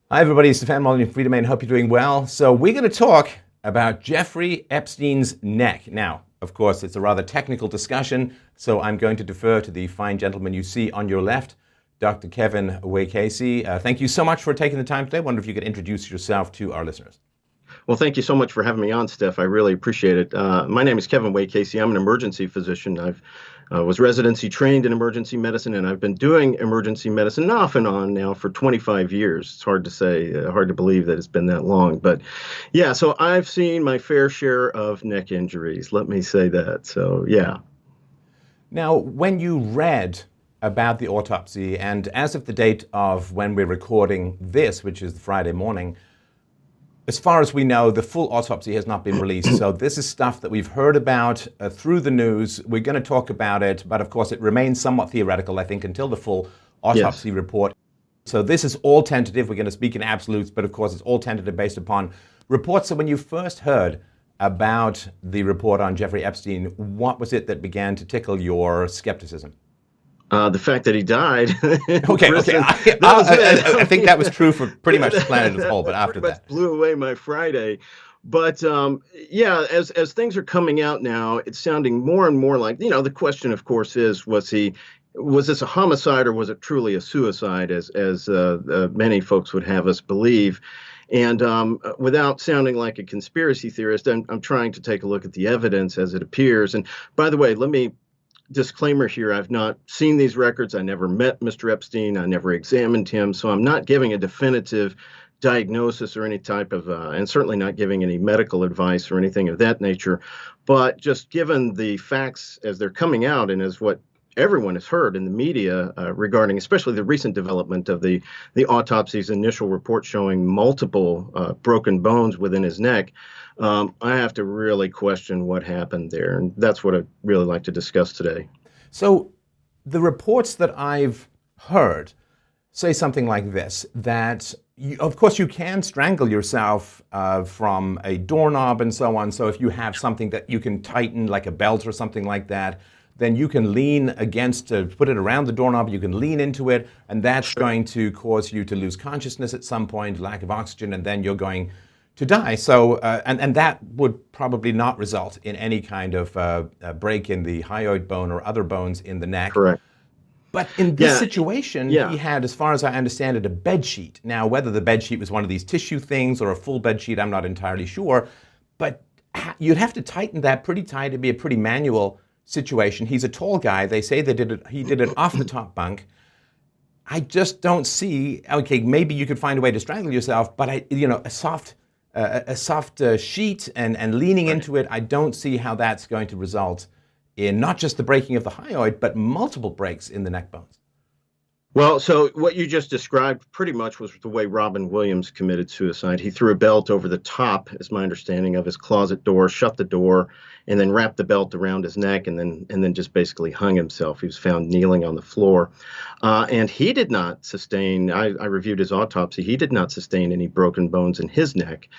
Hi, everybody. Stefan Molyneux and Freedomain. Hope you're doing well. So we're going to talk about Jeffrey Epstein's neck. Now, of course, it's a rather technical discussion, so I'm going to defer to the fine gentleman you see on your left, Dr. Kevin Way-Casey. Thank you so much for taking the time today. I wonder if you could introduce yourself to our listeners. Well, thank you so much for having me on, Steph. I really appreciate it. My name is Kevin Way-Casey. I'm an emergency physician. I've was residency trained in emergency medicine, and I've been doing emergency medicine off and on now for 25 years. It's hard to say, hard to believe that it's been that long. But yeah, so I've seen my fair share of neck injuries. Let me say that. So yeah. Now, when you read about the autopsy, and as of the date of when we're recording this, which is the Friday morning, as far as we know, the full autopsy has not been released. So this is stuff that we've heard about through the news. We're going to talk about it, but of course it remains somewhat theoretical, I think, until the full autopsy report. So this is all tentative. We're going to speak in absolutes, but of course it's all tentative based upon reports. So when you first heard about the report on Jeffrey Epstein, what was it that began to tickle your skepticism? The fact that he died. Okay. I think that was true for pretty much the planet as a whole, but after pretty that. much blew away my Friday. But yeah, as things are coming out now, it's sounding more and more like, the question, of course, is, was this a homicide or was it truly a suicide, as many folks would have us believe? And without sounding like a conspiracy theorist, I'm trying to take a look at the evidence as it appears. And by the way, let me disclaimer here, I've not seen these records. I never met Mr. Epstein. I never examined him. So I'm not giving a definitive diagnosis or any type of, and certainly not giving any medical advice or anything of that nature. But just given the facts as they're coming out and as what everyone has heard in the media regarding especially the recent development of the autopsy's initial report showing multiple broken bones within his neck, I have to really question what happened there. And that's what I'd really like to discuss today. So the reports that I've heard say something like this, that of course you can strangle yourself from a doorknob and so on. So if you have something that you can tighten, like a belt or something like that, then you can lean against, put it around the doorknob, you can lean into it, and that's going to cause you to lose consciousness at some point, lack of oxygen, and then you're going to die. So, and that would probably not result in any kind of break in the hyoid bone or other bones in the neck. Correct. But in this situation, he had, as far as I understand it, a bed sheet. Now, whether the bed sheet was one of these tissue things or a full bed sheet, I'm not entirely sure. But you'd have to tighten that pretty tight. It'd be a pretty manual situation. He's a tall guy. They say he did it off the top bunk. I just don't see, okay, maybe you could find a way to strangle yourself, but a soft sheet and leaning into it, I don't see how that's going to result in not just the breaking of the hyoid, but multiple breaks in the neck bones. Well, so what you just described pretty much was the way Robin Williams committed suicide. He threw a belt over the top, is my understanding, of his closet door, shut the door, and then wrapped the belt around his neck, and then just basically hung himself. He was found kneeling on the floor, and he did not sustain. I reviewed his autopsy. He did not sustain any broken bones in his neck.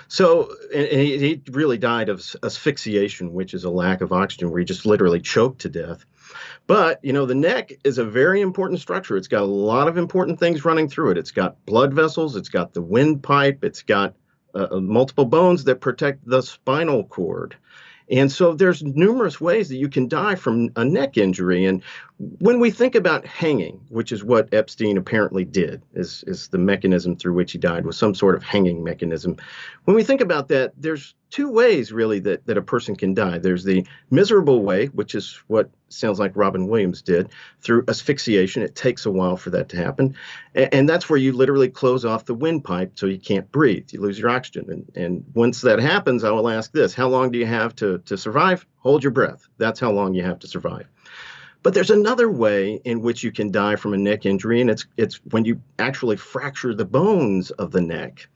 So and he really died of asphyxiation, which is a lack of oxygen, where he just literally choked to death. But, the neck is a very important structure. It's got a lot of important things running through it. It's got blood vessels. It's got the windpipe. It's got multiple bones that protect the spinal cord. And so there's numerous ways that you can die from a neck injury. And when we think about hanging, which is what Epstein apparently did, is the mechanism through which he died, was some sort of hanging mechanism. When we think about that, there's two ways really that a person can die. There's the miserable way, which is what sounds like Robin Williams did, through asphyxiation. It takes a while for that to happen. And that's where you literally close off the windpipe so you can't breathe. You lose your oxygen. And once that happens, I will ask this: how long do you have to survive? Hold your breath. That's how long you have to survive. But there's another way in which you can die from a neck injury, and it's when you actually fracture the bones of the neck.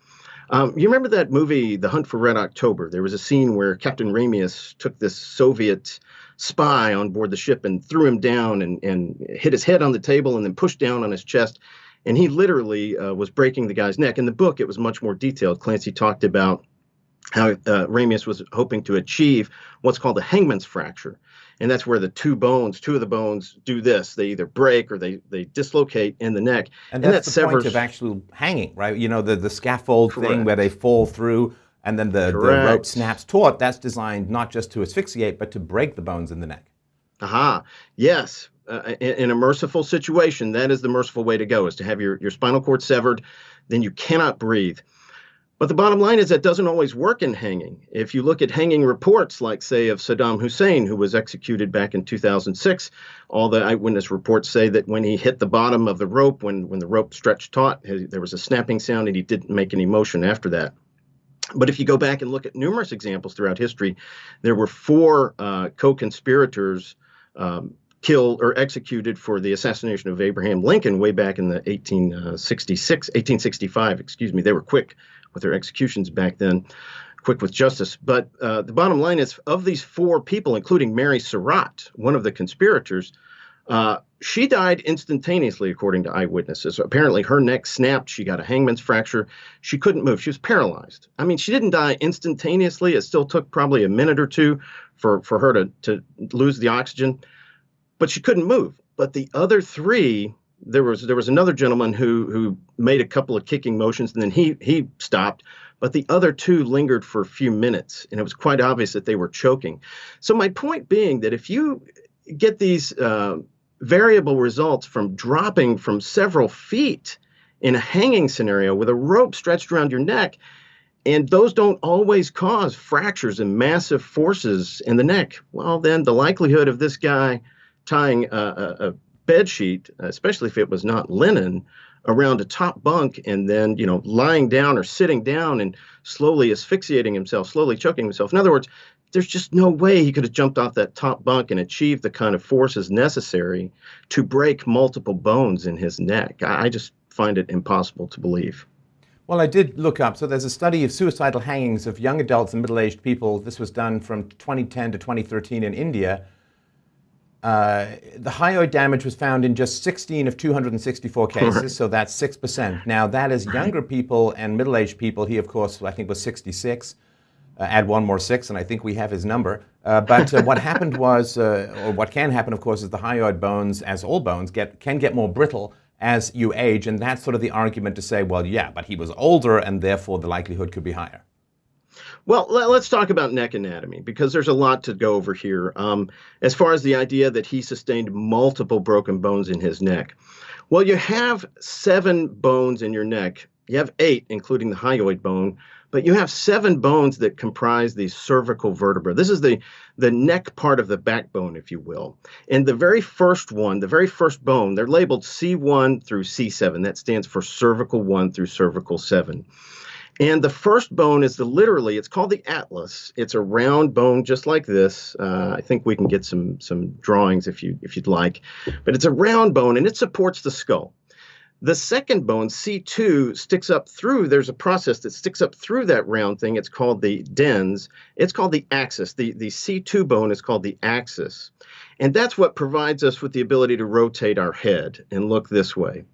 You remember that movie, The Hunt for Red October? There was a scene where Captain Ramius took this Soviet spy on board the ship and threw him down and hit his head on the table and then pushed down on his chest. And he literally was breaking the guy's neck. In the book, it was much more detailed. Clancy talked about how Ramius was hoping to achieve what's called a hangman's fracture. And that's where two of the bones do this. They either break or they dislocate in the neck. And And that's that the point severs. of actual hanging, right? You know, the scaffold thing where Correct. they fall through and then the rope Correct. snaps taut. That's designed not just to asphyxiate, but to break the bones in the neck. Aha. Yes. In a merciful situation, that is the merciful way to go, is to have your spinal cord severed. Then you cannot breathe. But the bottom line is that doesn't always work in hanging. If you look at hanging reports, like, say, of Saddam Hussein, who was executed back in 2006, all the eyewitness reports say that when he hit the bottom of the rope, when the rope stretched taut, there was a snapping sound and he didn't make any motion after that. But if you go back and look at numerous examples throughout history, there were 4 co-conspirators killed or executed for the assassination of Abraham Lincoln way back in the 1865, excuse me. They were quick with their executions back then, quick with justice. But the bottom line is, of these 4 people, including Mary Surratt, one of the conspirators, she died instantaneously, according to eyewitnesses. Apparently, her neck snapped. She got a hangman's fracture. She couldn't move. She was paralyzed. I mean, she didn't die instantaneously. It still took probably a minute or two for her to lose the oxygen, but she couldn't move. But the other 3, there was another gentleman who made a couple of kicking motions, and then he stopped. But the other 2 lingered for a few minutes, and it was quite obvious that they were choking. So my point being that if you get these variable results from dropping from several feet in a hanging scenario with a rope stretched around your neck, and those don't always cause fractures and massive forces in the neck, well, then the likelihood of this guy tying a bed sheet, especially if it was not linen, around a top bunk and then, lying down or sitting down and slowly asphyxiating himself, slowly choking himself. In other words, there's just no way he could have jumped off that top bunk and achieved the kind of forces necessary to break multiple bones in his neck. I just find it impossible to believe. Well, I did look up. So there's a study of suicidal hangings of young adults and middle-aged people. This was done from 2010 to 2013 in India. The hyoid damage was found in just 16 of 264 cases, so that's 6%. Now, that is younger people and middle-aged people. He, of course, I think was 66. Add 1 more 6, and I think we have his number. But what happened was, or what can happen, of course, is the hyoid bones, as all bones, can get more brittle as you age, and that's sort of the argument to say, well, yeah, but he was older, and therefore the likelihood could be higher. Well, let's talk about neck anatomy, because there's a lot to go over here. As far as the idea that he sustained multiple broken bones in his neck. Well, you have 7 bones in your neck. You have 8, including the hyoid bone, but you have 7 bones that comprise the cervical vertebra. This is the neck part of the backbone, if you will. And the very first one, the very first bone, they're labeled C1 through C7. That stands for cervical 1 through cervical 7. And the first bone is it's called the atlas. It's a round bone just like this. I think we can get some drawings if you'd like. But it's a round bone, and it supports the skull. The second bone, C2, sticks up through. There's a process that sticks up through that round thing. It's called the dens. It's called the axis. The C2 bone is called the axis. And that's what provides us with the ability to rotate our head and look this way.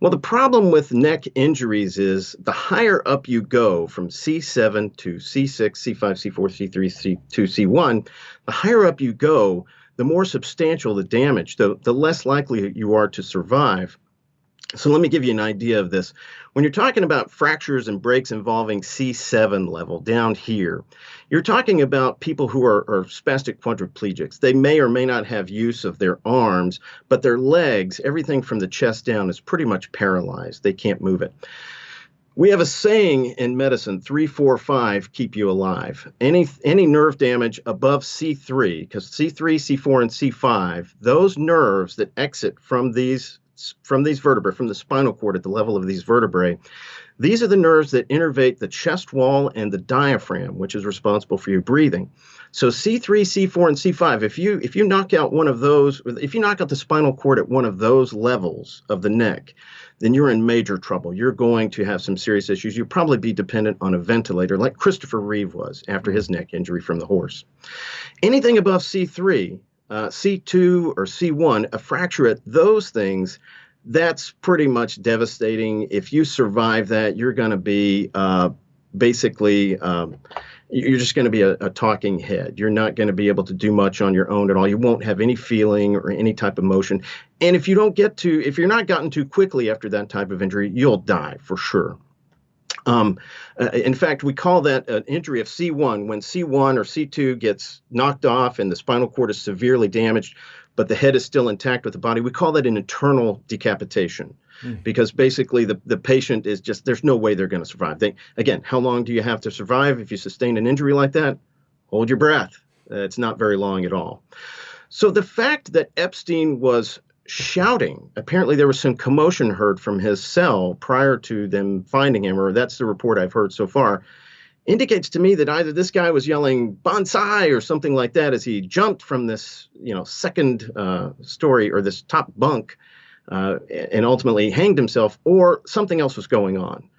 Well, the problem with neck injuries is the higher up you go from C7 to C6, C5, C4, C3, C2, C1, the higher up you go, the more substantial the damage, the less likely you are to survive. So let me give you an idea of this. When you're talking about fractures and breaks involving C7 level down here, you're talking about people who are spastic quadriplegics. They may or may not have use of their arms, but their legs, everything from the chest down, is pretty much paralyzed. They can't move it. We have a saying in medicine, 3, 4, 5 keep you alive. Any nerve damage above C3, because C3, C4, and C5, those nerves that exit from these vertebrae, from the spinal cord at the level of these vertebrae, these are the nerves that innervate the chest wall and the diaphragm, which is responsible for your breathing. So C3, C4, and C5, if you knock out one of those, if you knock out the spinal cord at one of those levels of the neck, then you're in major trouble. You're going to have some serious issues. You'll probably be dependent on a ventilator, like Christopher Reeve was after his neck injury from the horse. Anything above C3, C2 or C1, a fracture at those things, that's pretty much devastating. If you survive that, you're going to be basically you're just going to be a talking head. You're not going to be able to do much on your own at all. You won't have any feeling or any type of motion. And if you're not gotten to quickly after that type of injury, you'll die for sure. In fact, we call that an injury of C1 when C1 or C2 gets knocked off and the spinal cord is severely damaged, but the head is still intact with the body. We call that an internal decapitation. Because basically the patient is just, there's no way they're going to survive. Again, how long do you have to survive if you sustain an injury like that? Hold your breath. It's not very long at all. So the fact that Epstein was shouting, apparently there was some commotion heard from his cell prior to them finding him, or that's the report I've heard so far, indicates to me that either this guy was yelling bonsai or something like that as he jumped from this, second story or this top bunk and ultimately hanged himself, or something else was going on.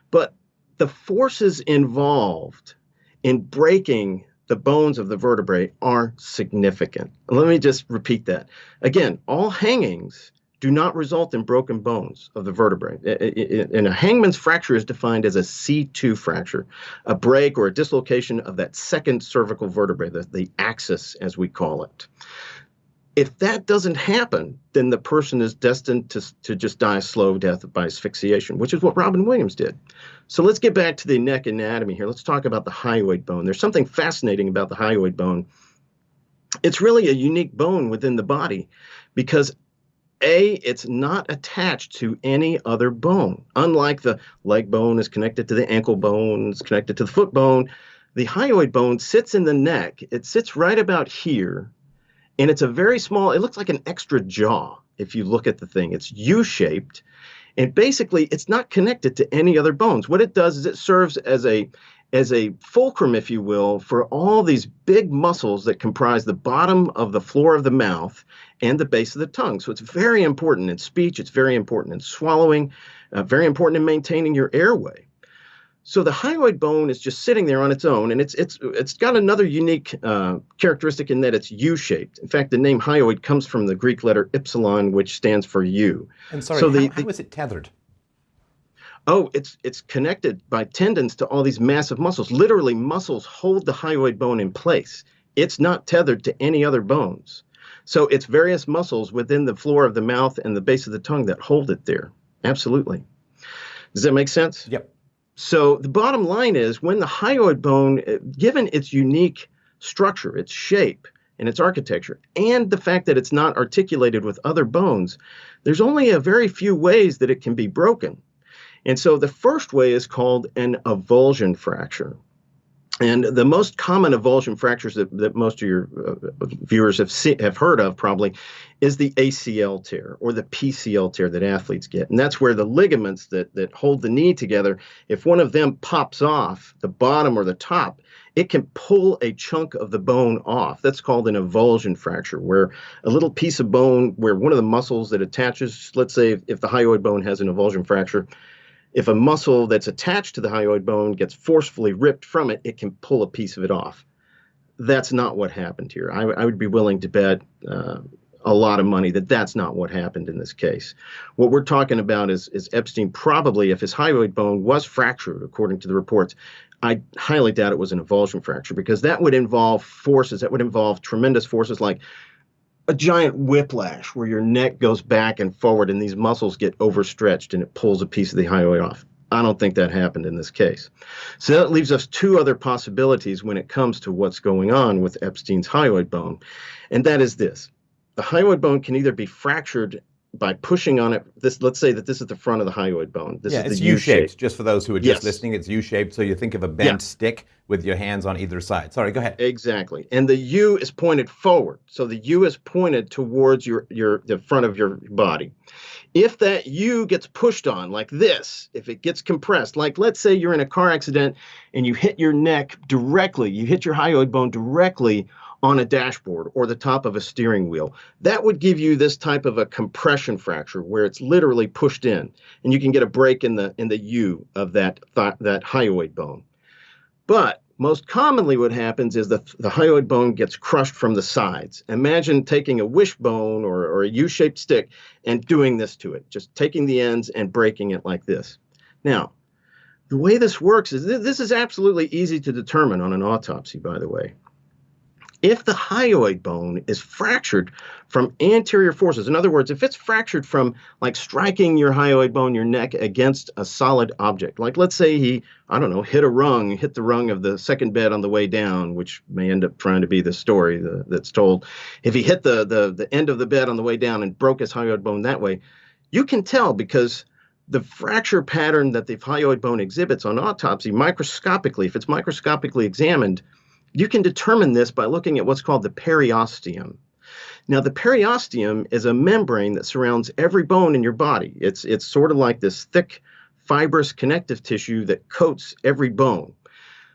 But the forces involved in breaking the bones of the vertebrae are significant. Let me just repeat that. Again, all hangings do not result in broken bones of the vertebrae. And a hangman's fracture is defined as a C2 fracture, a break or a dislocation of that second cervical vertebrae, the axis as we call it. If that doesn't happen, then the person is destined to just die a slow death by asphyxiation, which is what Robin Williams did. So let's get back to the neck anatomy here. Let's talk about the hyoid bone. There's something fascinating about the hyoid bone. It's really a unique bone within the body because it's not attached to any other bone. Unlike the leg bone is connected to the ankle bone, it's connected to the foot bone, the hyoid bone sits in the neck. It sits right about here. And it's a very small, it looks like an extra jaw if you look at the thing. It's U-shaped, and basically it's not connected to any other bones. What it does is it serves as a fulcrum, if you will, for all these big muscles that comprise the bottom of the floor of the mouth and the base of the tongue. So it's very important in speech, it's very important in swallowing, very important in maintaining your airway. So the hyoid bone is just sitting there on its own, and it's got another unique characteristic in that it's U-shaped. In fact, the name hyoid comes from the Greek letter epsilon, which stands for U. And sorry, so how is it tethered? Oh, it's connected by tendons to all these massive muscles. Literally, muscles hold the hyoid bone in place. It's not tethered to any other bones. So it's various muscles within the floor of the mouth and the base of the tongue that hold it there. Absolutely. Does that make sense? Yep. So the bottom line is when the hyoid bone, given its unique structure, its shape, and its architecture, and the fact that it's not articulated with other bones, there's only a very few ways that it can be broken. And so the first way is called an avulsion fracture. And the most common avulsion fractures that most of your viewers have heard of probably is the ACL tear or the PCL tear that athletes get. And that's where the ligaments that hold the knee together, if one of them pops off, the bottom or the top, it can pull a chunk of the bone off. That's called an avulsion fracture, where a little piece of bone, where one of the muscles that attaches, let's say if the hyoid bone has an avulsion fracture, if a muscle that's attached to the hyoid bone gets forcefully ripped from it, it can pull a piece of it off. That's not what happened here. I would be willing to bet a lot of money that that's not what happened in this case. What we're talking about is Epstein probably, if his hyoid bone was fractured, according to the reports, I highly doubt it was an avulsion fracture, because that would involve forces, that would involve tremendous forces like a giant whiplash where your neck goes back and forward and these muscles get overstretched and it pulls a piece of the hyoid off. I don't think that happened in this case. So that leaves us two other possibilities when it comes to what's going on with Epstein's hyoid bone. And that is this. The hyoid bone can either be fractured by pushing on it. Let's say that this is the front of the hyoid bone. This is it's the U-shaped. Just for those who are just Yes. listening, it's U-shaped. So you think of a bent stick with your hands on either side. Sorry, go ahead. Exactly. And the U is pointed forward. So the U is pointed towards the front of your body. If that U gets pushed on like this, if it gets compressed, like let's say you're in a car accident and you hit your neck directly, you hit your hyoid bone directly on a dashboard or the top of a steering wheel, that would give you this type of a compression fracture where it's literally pushed in, and you can get a break in the U of that hyoid bone. But most commonly what happens is the hyoid bone gets crushed from the sides. Imagine taking a wishbone or a U-shaped stick and doing this to it, just taking the ends and breaking it like this. Now, The way this works is this is absolutely easy to determine on an autopsy, by the way. If the hyoid bone is fractured from anterior forces, in other words, if it's fractured from like striking your hyoid bone, your neck against a solid object, like let's say he, I don't know, hit the rung of the second bed on the way down, which may end up trying to be the story that's told. If he hit the end of the bed on the way down and broke his hyoid bone that way, you can tell because the fracture pattern that the hyoid bone exhibits on autopsy microscopically, if it's microscopically examined, you can determine this by looking at what's called the periosteum. Now, the periosteum is a membrane that surrounds every bone in your body. It's sort of like this thick, fibrous connective tissue that coats every bone.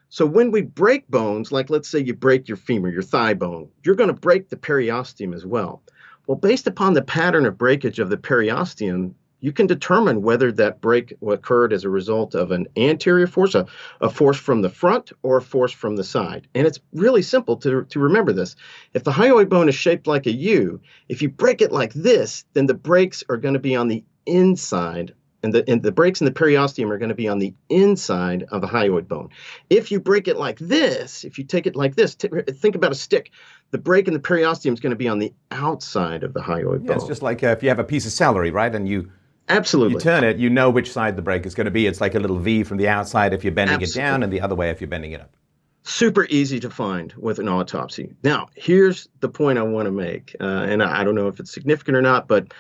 So when we break bones, like let's say you break your femur, your thigh bone, you're going to break the periosteum as well. Well, based upon the pattern of breakage of the periosteum, you can determine whether that break occurred as a result of an anterior force, a force from the front, or a force from the side. And it's really simple to remember this. If the hyoid bone is shaped like a U, if you break it like this, then the breaks are going to be on the inside, and the breaks in the periosteum are going to be on the inside of the hyoid bone. If you break it like this, if you take it like this, think about a stick. The break in the periosteum is going to be on the outside of the hyoid bone. It's just like if you have a piece of celery, right? And you Absolutely. turn it, you know which side the break is going to be. It's like a little V from the outside if you're bending it down, and the other way if you're bending it up. Super easy to find with an autopsy. Now, here's the point I want to make, and I don't know if it's significant or not, but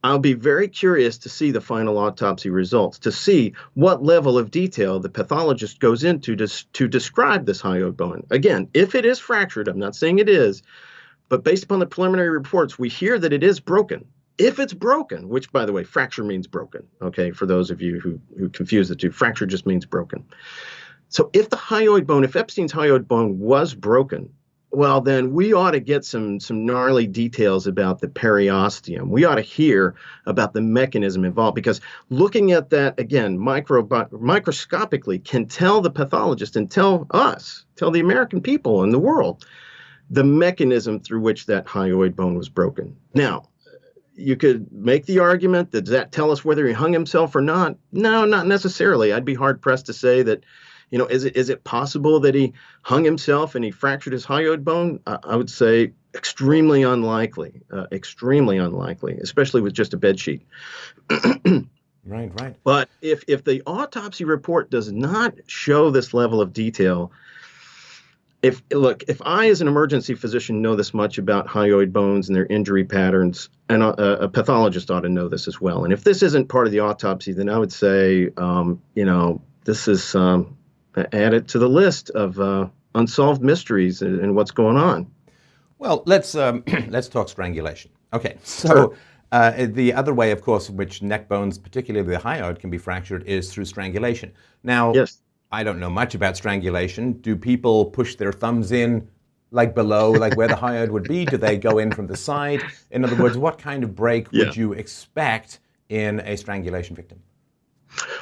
I'll be very curious to see the final autopsy results, to see what level of detail the pathologist goes into to describe this hyoid bone. Again, if it is fractured, I'm not saying it is, but based upon the preliminary reports, we hear that it is broken. If it's broken, which, by the way, fracture means broken, okay, for those of you who confuse the two, fracture just means broken. So if the hyoid bone, if Epstein's hyoid bone was broken, well, then we ought to get some gnarly details about the periosteum. We ought to hear about the mechanism involved, because looking at that, again, microscopically can tell the pathologist and tell the American people and the world, the mechanism through which that hyoid bone was broken. Now, you could make the argument, does that tell us whether he hung himself or not? No, not necessarily. I'd be hard-pressed to say that, is it possible that he hung himself and he fractured his hyoid bone? I would say extremely unlikely, especially with just a bed sheet. Right. But if the autopsy report does not show this level of detail, if I as an emergency physician know this much about hyoid bones and their injury patterns, and a pathologist ought to know this as well. And if this isn't part of the autopsy, then I would say, this is added to the list of unsolved mysteries and what's going on. Well, let's talk strangulation. Okay, so the other way, of course, in which neck bones, particularly the hyoid, can be fractured is through strangulation. Now, yes. I don't know much about strangulation. Do people push their thumbs in like below, like where the hyoid would be? Do they go in from the side? In other words, what kind of break would you expect in a strangulation victim?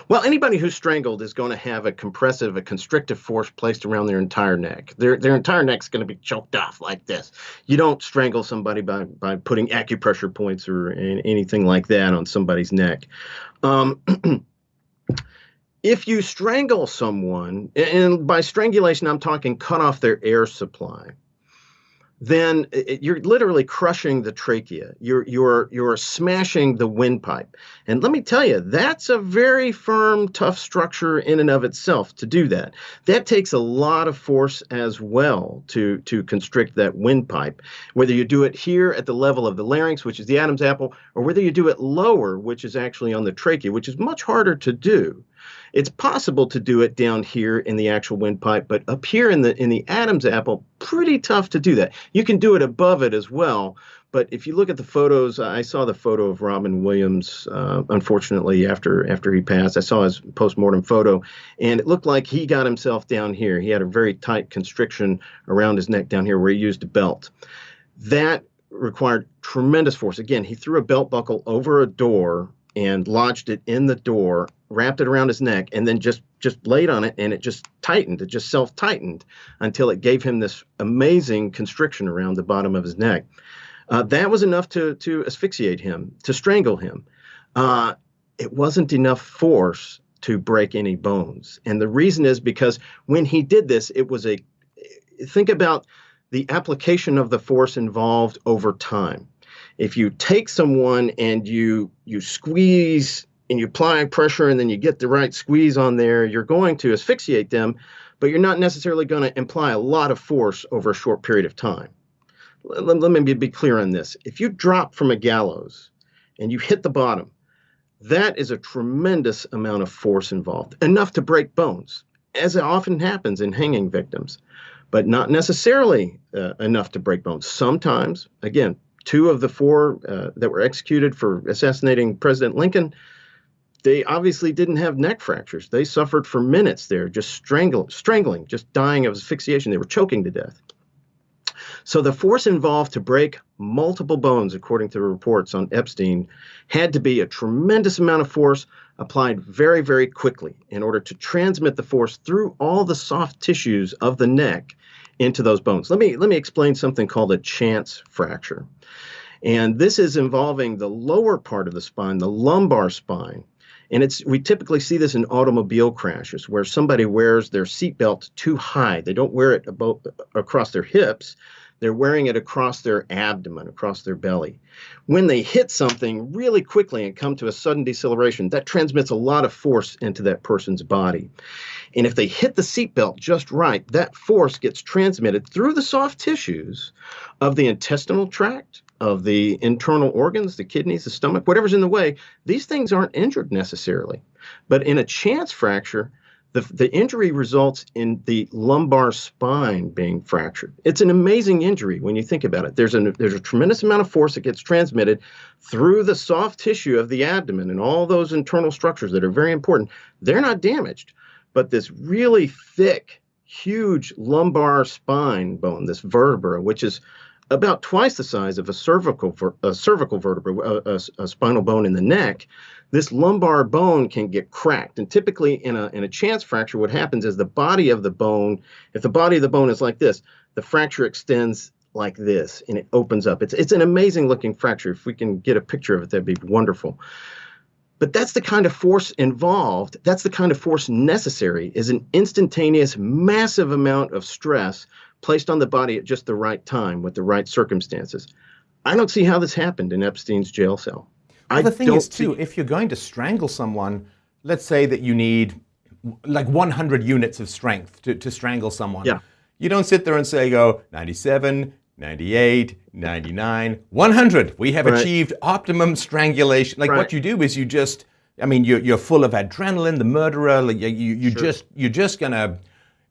Well, anybody who's strangled is going to have a constrictive force placed around their entire neck. Their entire neck's going to be choked off like this. You don't strangle somebody by putting acupressure points or anything like that on somebody's neck. If you strangle someone, and by strangulation I'm talking cut off their air supply, then you're literally crushing the trachea. You're smashing the windpipe. And let me tell you, that's a very firm, tough structure in and of itself to do that. That takes a lot of force as well to constrict that windpipe, whether you do it here at the level of the larynx, which is the Adam's apple, or whether you do it lower, which is actually on the trachea, which is much harder to do. It's possible to do it down here in the actual windpipe, but up here in the Adam's apple, pretty tough to do that. You can do it above it as well, but if you look at the photos, I saw the photo of Robin Williams, unfortunately, after he passed. I saw his postmortem photo, and it looked like he got himself down here. He had a very tight constriction around his neck down here where he used a belt. That required tremendous force. Again, he threw a belt buckle over a door and lodged it in the door, wrapped it around his neck, and then just laid on it, and it just tightened. It just self-tightened until it gave him this amazing constriction around the bottom of his neck. That was enough to asphyxiate him, to strangle him. It wasn't enough force to break any bones. And the reason is because when he did this, think about the application of the force involved over time. If you take someone and you squeeze and you apply pressure and then you get the right squeeze on there, you're going to asphyxiate them, but you're not necessarily going to imply a lot of force over a short period of time. Let me be clear on this. If you drop from a gallows and you hit the bottom, that is a tremendous amount of force involved, enough to break bones, as it often happens in hanging victims, but not necessarily enough to break bones. Sometimes, again, 2 of the 4 that were executed for assassinating President Lincoln, they obviously didn't have neck fractures. They suffered for minutes there, just strangling, just dying of asphyxiation. They were choking to death. So the force involved to break multiple bones, according to the reports on Epstein, had to be a tremendous amount of force applied very, very quickly in order to transmit the force through all the soft tissues of the neck into those bones. Let me explain something called a chance fracture. And this is involving the lower part of the spine, the lumbar spine. And we typically see this in automobile crashes where somebody wears their seatbelt too high. They don't wear it across their hips. They're wearing it across their abdomen, across their belly. When they hit something really quickly and come to a sudden deceleration, that transmits a lot of force into that person's body. And if they hit the seatbelt just right, that force gets transmitted through the soft tissues of the intestinal tract, of the internal organs, the kidneys, the stomach, whatever's in the way. These things aren't injured necessarily. But in a chance fracture, the injury results in the lumbar spine being fractured. It's an amazing injury when you think about it. There's a tremendous amount of force that gets transmitted through the soft tissue of the abdomen and all those internal structures that are very important. They're not damaged, but this really thick, huge lumbar spine bone, this vertebra, which is about twice the size of a cervical vertebra, a spinal bone in the neck, this lumbar bone can get cracked. And typically in a chance fracture, what happens is the body of the bone, if the body of the bone is like this, the fracture extends like this and it opens up. It's an amazing looking fracture. If we can get a picture of it, that'd be wonderful. But that's the kind of force involved. That's the kind of force necessary, is an instantaneous, massive amount of stress placed on the body at just the right time with the right circumstances. I don't see how this happened in Epstein's jail cell. Well, the thing is, too, if you're going to strangle someone, let's say that you need like 100 units of strength to strangle someone. Yeah. You don't sit there and say, 97, 98, 99, 100. We have achieved optimum strangulation. Like what you do is you're full of adrenaline, the murderer. Like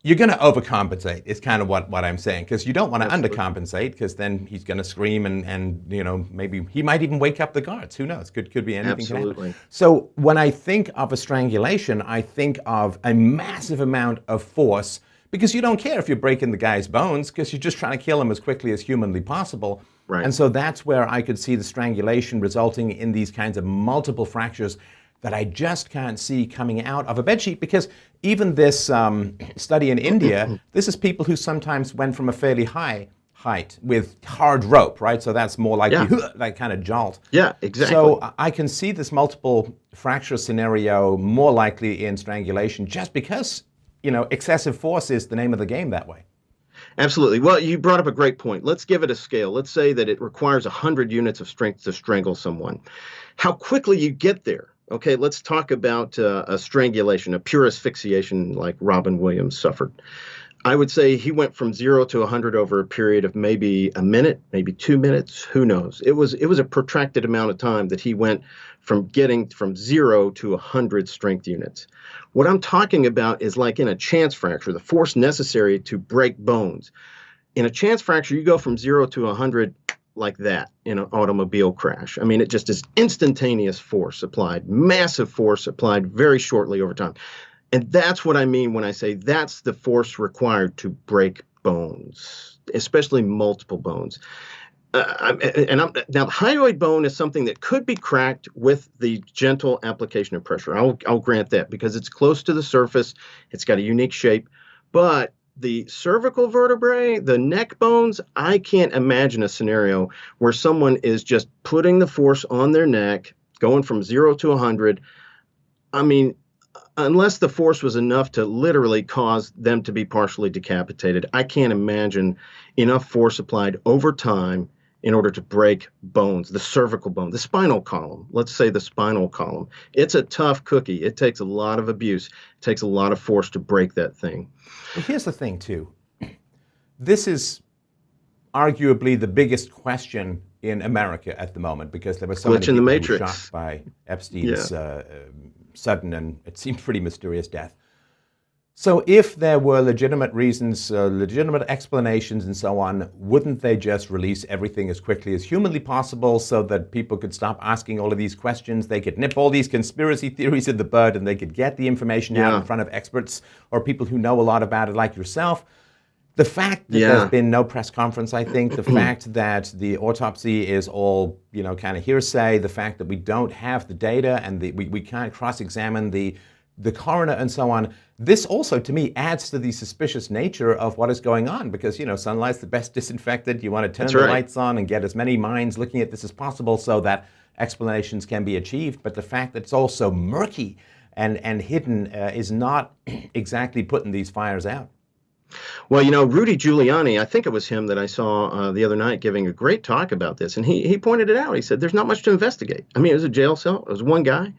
you're gonna overcompensate. Is kind of what I'm saying, because you don't want to undercompensate, because then he's gonna scream and maybe he might even wake up the guards. Who knows? Could be anything. Absolutely. So when I think of a strangulation, I think of a massive amount of force, because you don't care if you're breaking the guy's bones, because you're just trying to kill him as quickly as humanly possible. Right. And so that's where I could see the strangulation resulting in these kinds of multiple fractures that I just can't see coming out of a bedsheet, because even this study in India, this is people who sometimes went from a fairly high height with hard rope, right? So that's more like that kind of jolt. Yeah, exactly. So I can see this multiple fracture scenario more likely in strangulation, just because, excessive force is the name of the game that way. Absolutely. Well, you brought up a great point. Let's give it a scale. Let's say that it requires 100 units of strength to strangle someone. How quickly you get there? Okay, let's talk about a strangulation, a pure asphyxiation like Robin Williams suffered. I would say he went from 0 to 100 over a period of maybe a minute, maybe 2 minutes. Who knows? It was a protracted amount of time that he went from getting from 0 to 100 strength units. What I'm talking about is like in a chance fracture, the force necessary to break bones. In a chance fracture, you go from 0 to 100 like that in an automobile crash. I mean, it just is instantaneous force applied, massive force applied very shortly over time. And that's what I mean when I say that's the force required to break bones, especially multiple bones. Now, the hyoid bone is something that could be cracked with the gentle application of pressure. I'll grant that, because it's close to the surface. It's got a unique shape. But the cervical vertebrae, the neck bones, I can't imagine a scenario where someone is just putting the force on their neck, going from 0 to 100. I mean, unless the force was enough to literally cause them to be partially decapitated, I can't imagine enough force applied over time in order to break bones, the cervical bone, the spinal column. Let's say the spinal column. It's a tough cookie. It takes a lot of abuse. It takes a lot of force to break that thing. Well, here's the thing, too. This is arguably the biggest question in America at the moment, because there were so many Glitch in the people who were matrix. shocked by Epstein's sudden and it seemed pretty mysterious death. So if there were legitimate reasons, legitimate explanations and so on, wouldn't they just release everything as quickly as humanly possible so that people could stop asking all of these questions? They could nip all these conspiracy theories in the bud and they could get the information out in front of experts or people who know a lot about it like yourself. The fact that there's been no press conference, I think, the fact that the autopsy is all, kind of hearsay, the fact that we don't have the data and we can't cross-examine the coroner and so on, this also, to me, adds to the suspicious nature of what is going on because, sunlight's the best disinfectant. You want to turn the lights on and get as many minds looking at this as possible so that explanations can be achieved. But the fact that it's all so murky and hidden is not exactly putting these fires out. Well, Rudy Giuliani, I think it was him that I saw the other night giving a great talk about this, and he pointed it out. He said, there's not much to investigate. I mean, it was a jail cell. It was one guy.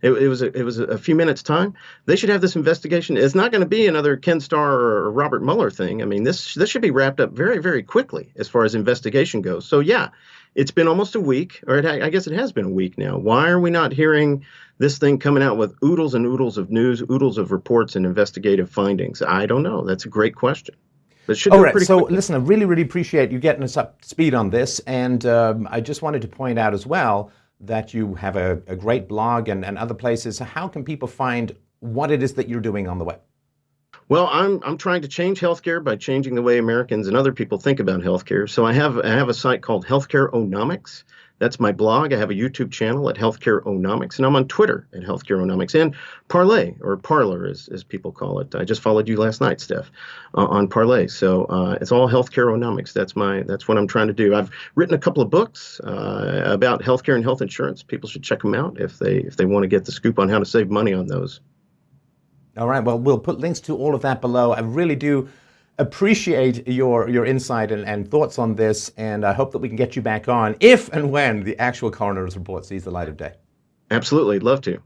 It was a few minutes' time. They should have this investigation. It's not going to be another Ken Starr or Robert Mueller thing. I mean, this should be wrapped up very, very quickly as far as investigation goes. So, yeah, it's been almost a week, or I guess it has been a week now. Why are we not hearing this thing coming out with oodles and oodles of news, oodles of reports and investigative findings? I don't know. That's a great question. But it should go pretty quickly. Listen, I really, really appreciate you getting us up to speed on this. And I just wanted to point out as well that you have a great blog and other places. So how can people find what it is that you're doing on the web? Well, I'm trying to change healthcare by changing the way Americans and other people think about healthcare. So I have a site called Healthcare-onomics. That's my blog. I have a YouTube channel at Healthcare-onomics, and I'm on Twitter at Healthcare-onomics, and Parler, or Parler as people call it. I just followed you last night, Steph, on Parler. So it's all Healthcare-onomics. That's what I'm trying to do. I've written a couple of books about healthcare and health insurance. People should check them out if they want to get the scoop on how to save money on those. All right. Well, we'll put links to all of that below. I really do appreciate your insight and thoughts on this, and I hope that we can get you back on if and when the actual coroner's report sees the light of day. Absolutely. Love to.